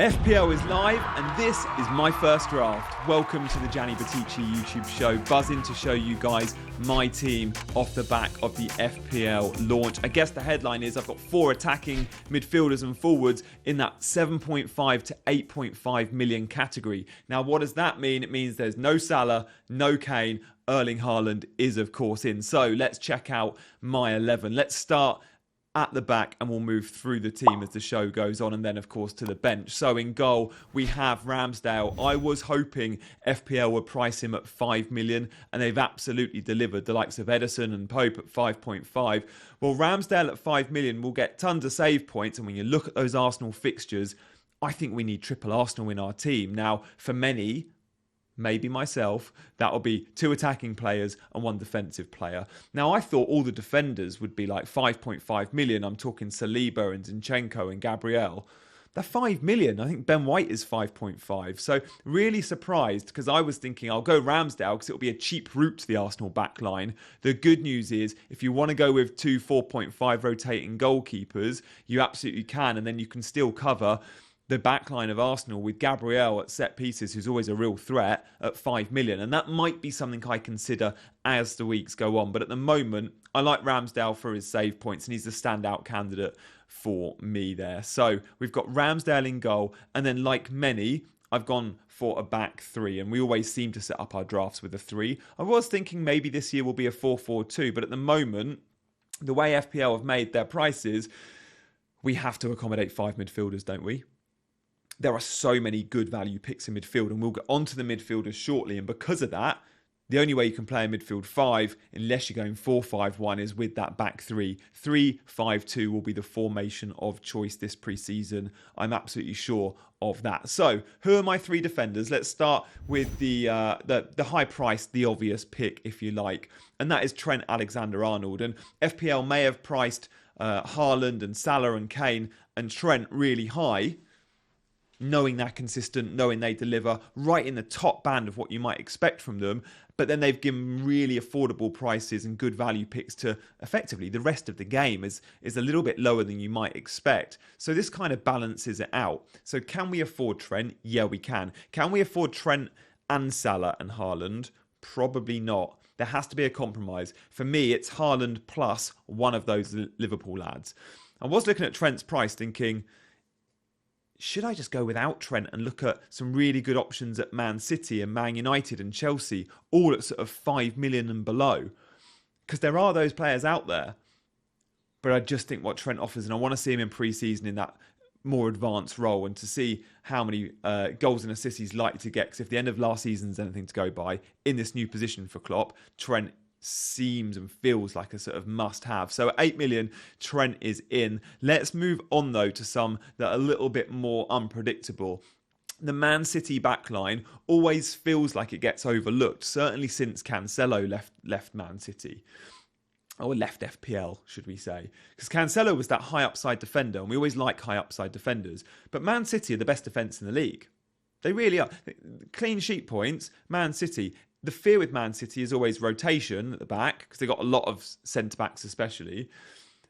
FPL is live, and this is my first draft. Welcome to the Gianni YouTube show, buzzing to show you guys my team off the back of the FPL launch. I guess the headline is I've got 4 attacking midfielders and forwards in that 7.5 to 8.5 million category. Now, what does that mean? It means there's no Salah, no Kane. Erling Haaland is, of course, in. So let's check out my 11. Let's start at the back and we'll move through the team as the show goes on, and then of course to the bench. So in goal we have Ramsdale. I was hoping FPL would price him at 5 million, and they've absolutely delivered. The likes of Ederson and Pope at 5.5. Well, Ramsdale at 5 million will get tons of save points, and when you look at those Arsenal fixtures, I think we need triple Arsenal in our team. Now, for many, maybe myself, that'll be 2 attacking players and 1 defensive player. Now, I thought all the defenders would be like 5.5 million. I'm talking Saliba and Zinchenko and Gabriel. They're 5 million. I think Ben White is 5.5. So really surprised, because I was thinking I'll go Ramsdale because it'll be a cheap route to the Arsenal back line. The good news is if you want to go with 2 4.5 rotating goalkeepers, you absolutely can, and then you can still cover the backline of Arsenal with Gabriel at set pieces, who's always a real threat, at 5 million. And that might be something I consider as the weeks go on. But at the moment, I like Ramsdale for his save points, and he's the standout candidate for me there. So we've got Ramsdale in goal. And then, like many, I've gone for a back 3. And we always seem to set up our drafts with a 3. I was thinking maybe this year will be a 4-4-2. But at the moment, the way FPL have made their prices, we have to accommodate 5 midfielders, don't we? There are so many good value picks in midfield, and we'll get onto the midfielders shortly. And because of that, the only way you can play a midfield 5, unless you're going 4-5-1, is with that back 3. 3-5-2 will be the formation of choice this pre-season. I'm absolutely sure of that. So, who are my 3 defenders? Let's start with the high price, the obvious pick, if you like, and that is Trent Alexander-Arnold. And FPL may have priced Haaland and Salah and Kane and Trent really high, knowing they're consistent, knowing they deliver right in the top band of what you might expect from them. But then they've given really affordable prices and good value picks to effectively the rest of the game is a little bit lower than you might expect. So this kind of balances it out. So can we afford Trent? Yeah, we can. Can we afford Trent and Salah and Haaland? Probably not. There has to be a compromise. For me, it's Haaland plus one of those Liverpool lads. I was looking at Trent's price thinking, should I just go without Trent and look at some really good options at Man City and Man United and Chelsea, all at sort of 5 million and below? Because there are those players out there. But I just think what Trent offers, and I want to see him in pre-season in that more advanced role, and to see how many goals and assists he's likely to get. Because if the end of last season's anything to go by, in this new position for Klopp, Trent seems and feels like a sort of must-have. So at 8 million, Trent is in. Let's move on, though, to some that are a little bit more unpredictable. The Man City backline always feels like it gets overlooked, certainly since Cancelo left Man City. Or left FPL, should we say. Because Cancelo was that high upside defender, and we always like high upside defenders. But Man City are the best defence in the league. They really are. Clean sheet points, Man City. The fear with Man City is always rotation at the back, because they've got a lot of centre-backs especially.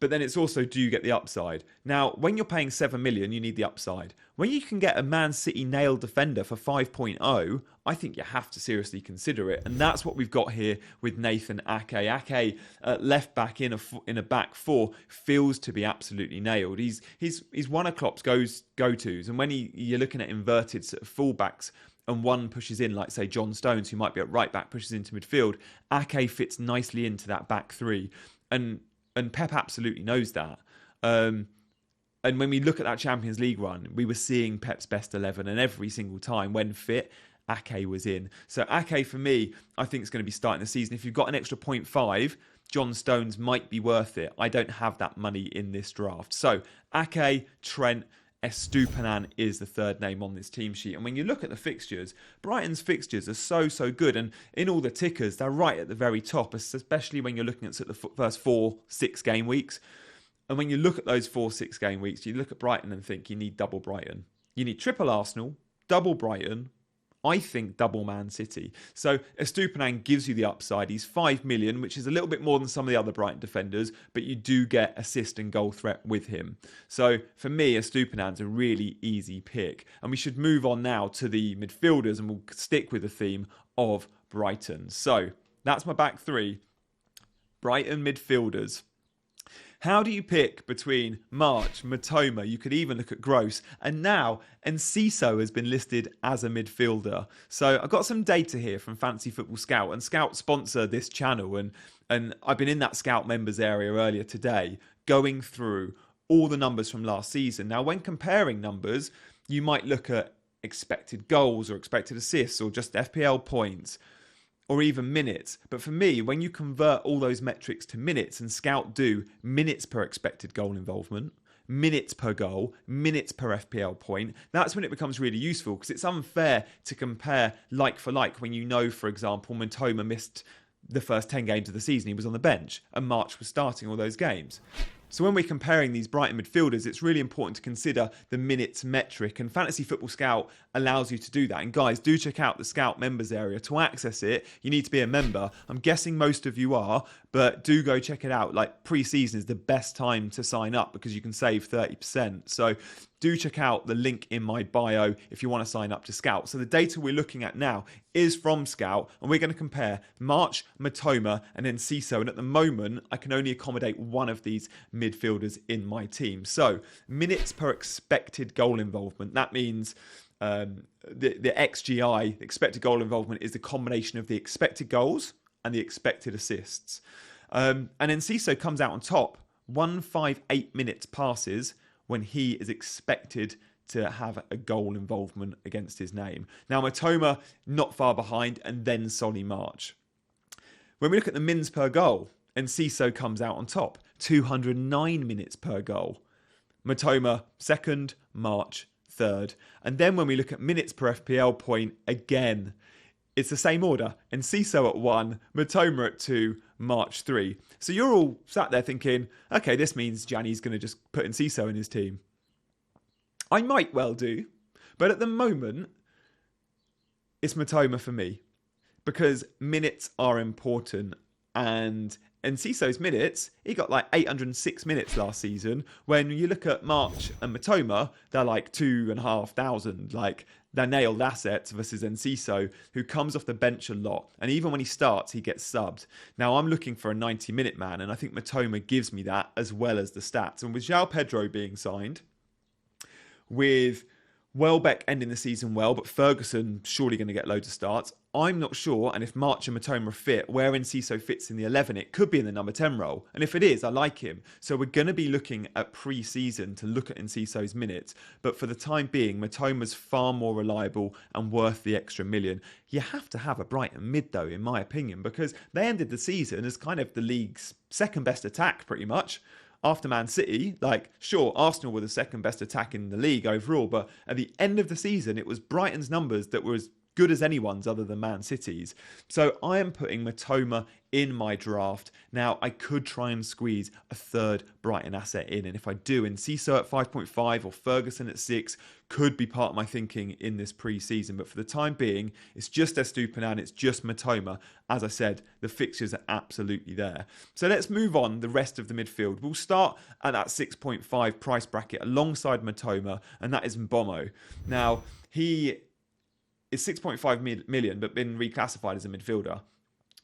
But then it's also, do you get the upside? Now, when you're paying 7 million, you need the upside. When you can get a Man City nailed defender for 5.0, I think you have to seriously consider it. And that's what we've got here with Nathan Ake. Ake, left back in a back 4, feels to be absolutely nailed. He's one of Klopp's go-tos. And when you're looking at inverted sort of fullbacks, and one pushes in, like, say, John Stones, who might be at right back, pushes into midfield, Ake fits nicely into that back 3. And Pep absolutely knows that. And when we look at that Champions League run, we were seeing Pep's best 11, and every single time, when fit, Ake was in. So Ake, for me, I think is going to be starting the season. If you've got an extra 0.5, John Stones might be worth it. I don't have that money in this draft. So Ake, Trent, Estupiñán is the third name on this team sheet. And when you look at the fixtures, Brighton's fixtures are so good. And in all the tickers, they're right at the very top, especially when you're looking at sort of the first 4-6 game weeks. And when you look at those 4-6 game weeks, you look at Brighton and think you need double Brighton. You need triple Arsenal, double Brighton, I think double Man City. So Estupiñán gives you the upside. He's 5 million, which is a little bit more than some of the other Brighton defenders, but you do get assist and goal threat with him. So for me, Estupiñán's a really easy pick. And we should move on now to the midfielders, and we'll stick with the theme of Brighton. So that's my back three. Brighton midfielders. How do you pick between March, Matoma? You could even look at Gross. And now Enciso has been listed as a midfielder. So I've got some data here from Fantasy Football Scout. And Scout sponsor this channel. And I've been in that Scout members area earlier today, going through all the numbers from last season. Now, when comparing numbers, you might look at expected goals or expected assists or just FPL points, or even minutes. But for me, when you convert all those metrics to minutes, and Scout do minutes per expected goal involvement, minutes per goal, minutes per FPL point, that's when it becomes really useful, because it's unfair to compare like for like when you know, for example, Matoma missed the first 10 games of the season. He was on the bench and March was starting all those games. So when we're comparing these Brighton midfielders, it's really important to consider the minutes metric, and Fantasy Football Scout allows you to do that. And guys, do check out the Scout members area. To access it, you need to be a member. I'm guessing most of you are, but do go check it out. Like, pre-season is the best time to sign up because you can save 30%. So do check out the link in my bio if you want to sign up to Scout. So the data we're looking at now is from Scout, and we're going to compare March, Matoma, and Enciso. And at the moment, I can only accommodate one of these midfielders in my team. So minutes per expected goal involvement. That means the XGI, expected goal involvement, is the combination of the expected goals and the expected assists. And Enciso comes out on top, 158 minutes passes when he is expected to have a goal involvement against his name. Now, Matoma, not far behind, and then Solly March. When we look at the mins per goal, Enciso comes out on top, 209 minutes per goal. Matoma, second, March, third. And then when we look at minutes per FPL point, again, it's the same order. Enciso at 1, Matoma at 2, March 3. So you're all sat there thinking, okay, this means Gianni's going to just put Enciso in his team. I might well do, but at the moment, it's Matoma for me, because minutes are important. And Enciso's minutes, he got like 806 minutes last season. When you look at March and Matoma, they're like 2,500. Like, they're nailed assets versus Enciso, who comes off the bench a lot. And even when he starts, he gets subbed. Now, I'm looking for a 90-minute man, and I think Matoma gives me that as well as the stats. And with João Pedro being signed, with Welbeck ending the season well, but Ferguson surely going to get loads of starts, I'm not sure. And if March and Matoma are fit, where Enciso fits in the 11, it could be in the number 10 role. And if it is, I like him. So we're going to be looking at pre-season to look at Enciso's minutes. But for the time being, Matoma's far more reliable and worth the extra million. You have to have a Brighton mid, though, in my opinion, because they ended the season as kind of the league's second best attack, pretty much. After Man City, like, sure, Arsenal were the second best attack in the league overall, but at the end of the season, it was Brighton's numbers that were as good as anyone's other than Man City's. So I am putting Matoma in my draft. Now, I could try and squeeze a third Brighton asset in, and if I do, Enciso at 5.5 or Ferguson at 6 could be part of my thinking in this pre-season. But for the time being, it's just Estupiñán, it's just Matoma. As I said, the fixtures are absolutely there. So let's move on the rest of the midfield. We'll start at that 6.5 price bracket alongside Matoma, and that is Mbomo. Now, he is 6.5 million, but been reclassified as a midfielder.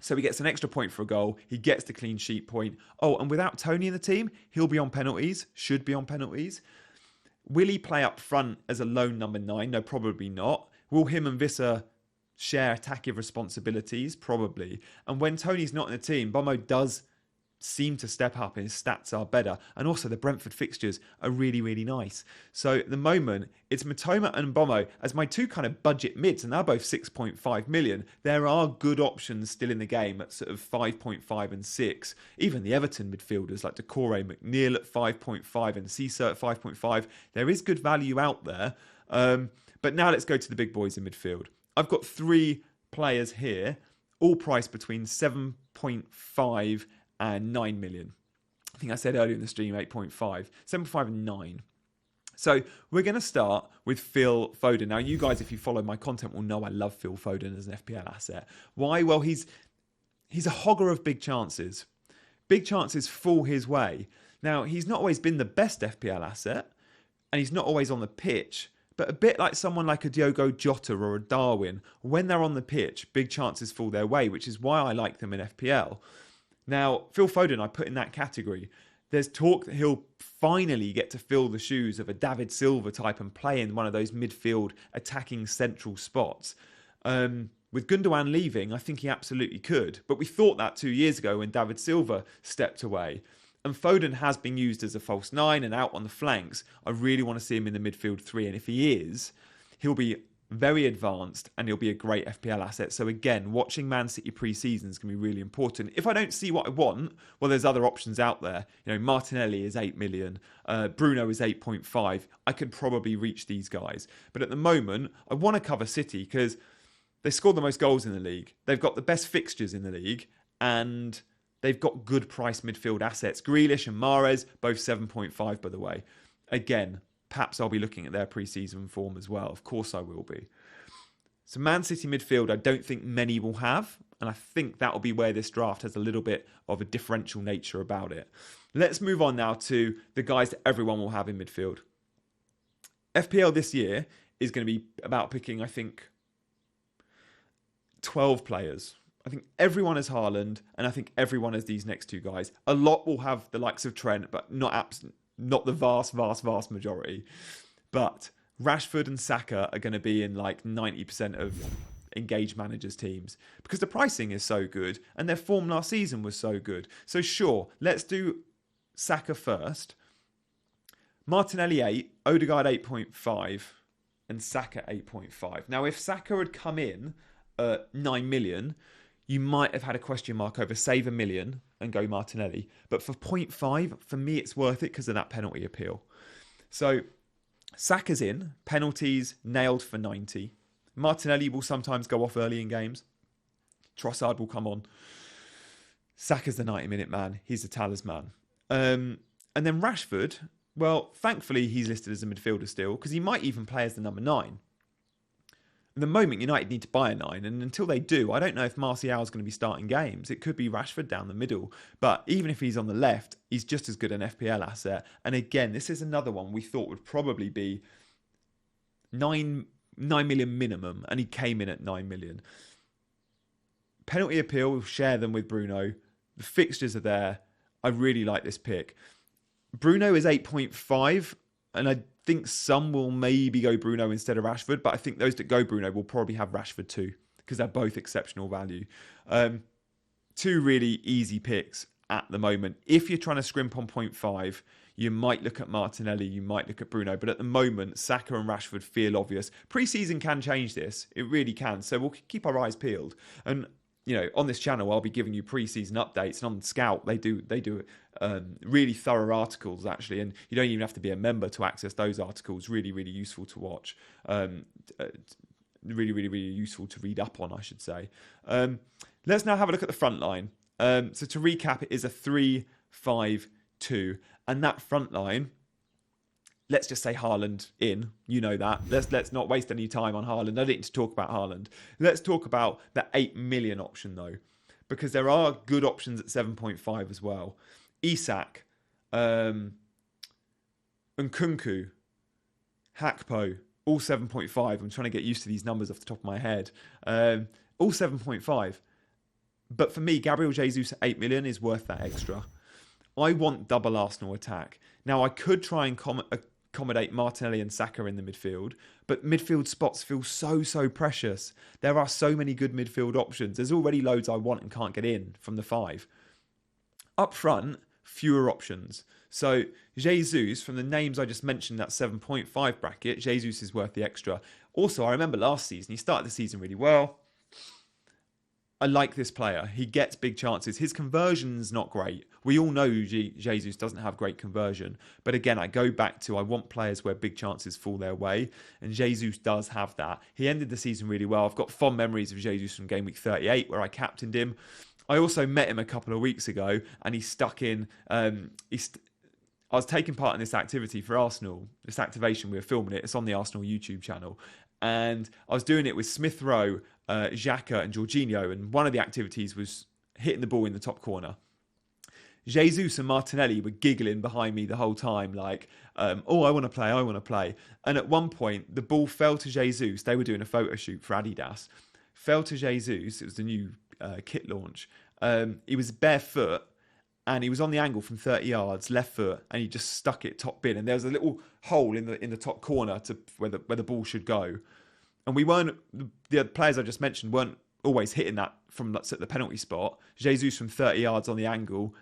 So he gets an extra point for a goal. He gets the clean sheet point. Oh, and without Tony in the team, he'll be on penalties, should be on penalties. Will he play up front as a lone number 9? No, probably not. Will him and Visser share attacking responsibilities? Probably. And when Tony's not in the team, Mbomo does seem to step up and his stats are better. And also the Brentford fixtures are really, really nice. So at the moment, it's Matoma and Mbomo as my two kind of budget mids, and they're both 6.5 million. There are good options still in the game at sort of 5.5 and 6. Even the Everton midfielders like Decore, McNeil at 5.5 and Cesar at 5.5. There is good value out there. But now let's go to the big boys in midfield. I've got 3 players here, all priced between 7.5 and 9 million. I think I said earlier in the stream 8.5, 7.5 and 9. So we're going to start with Phil Foden. Now, you guys, if you follow my content, will know I love Phil Foden as an FPL asset. Why? Well, he's a hogger of big chances. Big chances fall his way. Now, he's not always been the best FPL asset, and he's not always on the pitch. But a bit like someone like a Diogo Jota or a Darwin, when they're on the pitch, big chances fall their way, which is why I like them in FPL. Now, Phil Foden, I put in that category. There's talk that he'll finally get to fill the shoes of a David Silva type and play in one of those midfield attacking central spots. With Gundogan leaving, I think he absolutely could. But we thought that 2 years ago when David Silva stepped away. And Foden has been used as a false nine and out on the flanks. I really want to see him in the midfield three. And if he is, he'll be very advanced and he'll be a great FPL asset. So again, watching Man City pre-season is going to be really important. If I don't see what I want, well, there's other options out there. You know, Martinelli is 8 million. Bruno is 8.5. I could probably reach these guys. But at the moment, I want to cover City because they scored the most goals in the league. They've got the best fixtures in the league and they've got good price midfield assets. Grealish and Mahrez, both 7.5, by the way. Again, perhaps I'll be looking at their pre-season form as well. Of course I will be. So Man City midfield, I don't think many will have. And I think that will be where this draft has a little bit of a differential nature about it. Let's move on now to the guys that everyone will have in midfield. FPL this year is going to be about picking, I think, 12 players. I think everyone has Haaland, and I think everyone has these next two guys. A lot will have the likes of Trent, but not the vast majority. But Rashford and Saka are going to be in like 90% of engaged managers' teams because the pricing is so good and their form last season was so good. So sure, let's do Saka first. Martinelli 8, Odegaard 8.5, and Saka 8.5. Now, if Saka had come in at 9 million, you might have had a question mark over save a million and go Martinelli. But for 0.5, for me, it's worth it because of that penalty appeal. So Saka's in, penalties nailed for 90. Martinelli will sometimes go off early in games. Trossard will come on. Saka's the 90-minute man. He's the talisman. And then Rashford, well, thankfully he's listed as a midfielder still because he might even play as the number 9. At the moment, United need to buy a 9, and until they do, I don't know if Martial is going to be starting games. It could be Rashford down the middle, but even if he's on the left, he's just as good an FPL asset. And again, this is another one we thought would probably be 9 million minimum, and he came in at 9 million. Penalty appeal, we'll share them with Bruno. The fixtures are there. I really like this pick. Bruno is 8.5, and I think some will maybe go Bruno instead of Rashford, but I think those that go Bruno will probably have Rashford too, because they're both exceptional value. Two really easy picks at the moment. If you're trying to scrimp on 0.5, you might look at Martinelli, you might look at Bruno, but at the moment, Saka and Rashford feel obvious. Pre-season can change this. It really can. So we'll keep our eyes peeled. And you know, on this channel, I'll be giving you pre-season updates, and on Scout, they do really thorough articles actually, and you don't even have to be a member to access those articles. Really, really useful to watch. Really useful to read up on, I should say. Let's now have a look at the front line. So to recap, it is a 3-5-2, and that front line. Let's just say Haaland in. You know that. Let's not waste any time on Haaland. I don't need to talk about Haaland. Let's talk about the 8 million option, though, because there are good options at 7.5 as well. Isak, Nkunku, Hakpo, all 7.5. I'm trying to get used to these numbers off the top of my head. All 7.5. But for me, Gabriel Jesus at 8 million is worth that extra. I want double Arsenal attack. Now, I could try and accommodate Martinelli and Saka in the midfield, but midfield spots feel so precious. There are so many good midfield options. There's already loads I want and can't get in from the 5. Up front, fewer options. So Jesus, from the names I just mentioned, that 7.5 bracket, Jesus is worth the extra. Also, I remember last season, he started the season really well. I like this player. He gets big chances. His conversion's not great. We all know Jesus doesn't have great conversion. But again, I go back to I want players where big chances fall their way. And Jesus does have that. He ended the season really well. I've got fond memories of Jesus from game week 38 where I captained him. I also met him a couple of weeks ago and he stuck in... I I was taking part in this activity for Arsenal, this activation, we were filming it, it's on the Arsenal YouTube channel, and I was doing it with Smith Rowe, Xhaka and Jorginho, and one of the activities was hitting the ball in the top corner. Jesus and Martinelli were giggling behind me the whole time, like, oh, I want to play. And at one point, the ball fell to Jesus. They were doing a photo shoot for Adidas. Fell to Jesus. It was the new kit launch. He was barefoot, and he was on the angle from 30 yards, left foot, and he just stuck it top bin. And there was a little hole in the top corner to where the ball should go. And the players I just mentioned weren't always hitting that from the penalty spot. Jesus from 30 yards on the angle,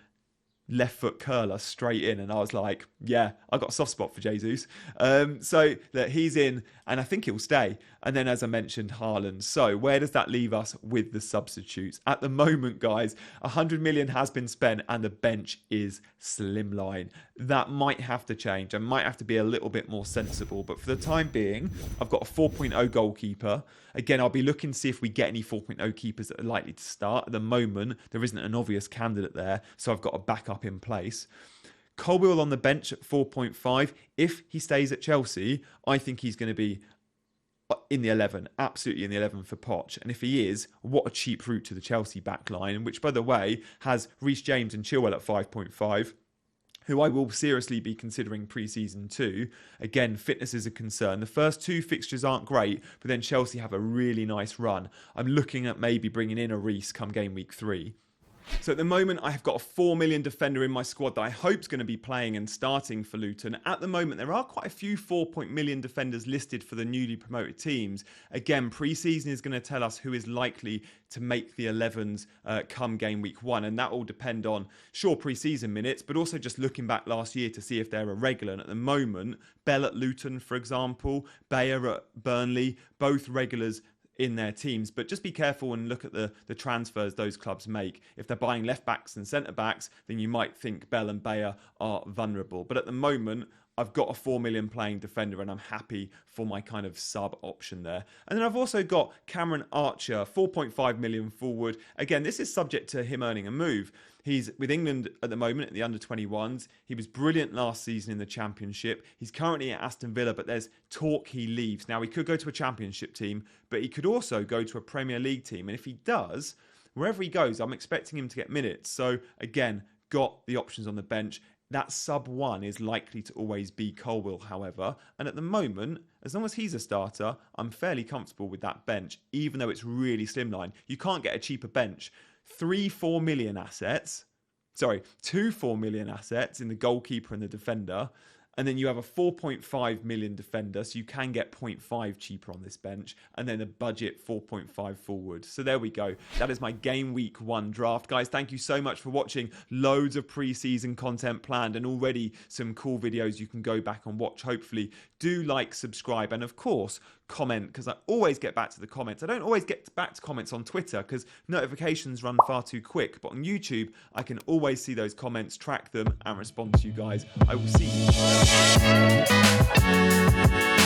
left foot curler straight in, and I was like, yeah, I got a soft spot for Jesus. So that he's in, and I think he'll stay. And then, as I mentioned, Haaland. So where does that leave us with the substitutes? At the moment, guys, 100 million has been spent and the bench is slimline. That might have to change. I might have to be a little bit more sensible, but for the time being, I've got a 4.0 goalkeeper. Again, I'll be looking to see if we get any 4.0 keepers that are likely to start. At the moment, there isn't an obvious candidate there, so I've got a backup in place. Colwill on the bench at 4.5. If he stays at Chelsea, I think he's going to be in the 11, absolutely in the 11 for Poch. And if he is, what a cheap route to the Chelsea back line, which, by the way, has Reece James and Chilwell at 5.5. who I will seriously be considering pre-season too. Again, fitness is a concern. The first two fixtures aren't great, but then Chelsea have a really nice run. I'm looking at maybe bringing in a Reece come game week 3. So at the moment, I have got a 4 million defender in my squad that I hope is going to be playing and starting for Luton. At the moment, there are quite a few 4 million defenders listed for the newly promoted teams. Again, pre-season is going to tell us who is likely to make the 11s come game week 1. And that will depend on, sure, pre-season minutes, but also just looking back last year to see if they're a regular. And at the moment, Bell at Luton, for example, Bayer at Burnley, both regulars in their teams. But just be careful and look at the transfers those clubs make. If they're buying left backs and centre backs, then you might think Bell and Bayer are vulnerable. But at the moment, I've got a 4 million playing defender and I'm happy for my kind of sub option there. And then I've also got Cameron Archer, 4.5 million forward. Again, this is subject to him earning a move. He's with England at the moment at the under-21s. He was brilliant last season in the Championship. He's currently at Aston Villa, but there's talk he leaves. Now, he could go to a Championship team, but he could also go to a Premier League team. And if he does, wherever he goes, I'm expecting him to get minutes. So, again, got the options on the bench. That sub 1 is likely to always be Colwill, however. And at the moment, as long as he's a starter, I'm fairly comfortable with that bench, even though it's really slimline. You can't get a cheaper bench. 2 4 million assets in the goalkeeper and the defender. And then you have a 4.5 million defender, so you can get 0.5 cheaper on this bench. And then a budget 4.5 forward. So there we go. That is my game week 1 draft. Guys, thank you so much for watching. Loads of pre-season content planned and already some cool videos you can go back and watch, hopefully. Do like, subscribe, and of course, comment, because I always get back to the comments. I don't always get back to comments on Twitter because notifications run far too quick. But on YouTube, I can always see those comments, track them, and respond to you guys. I will see you.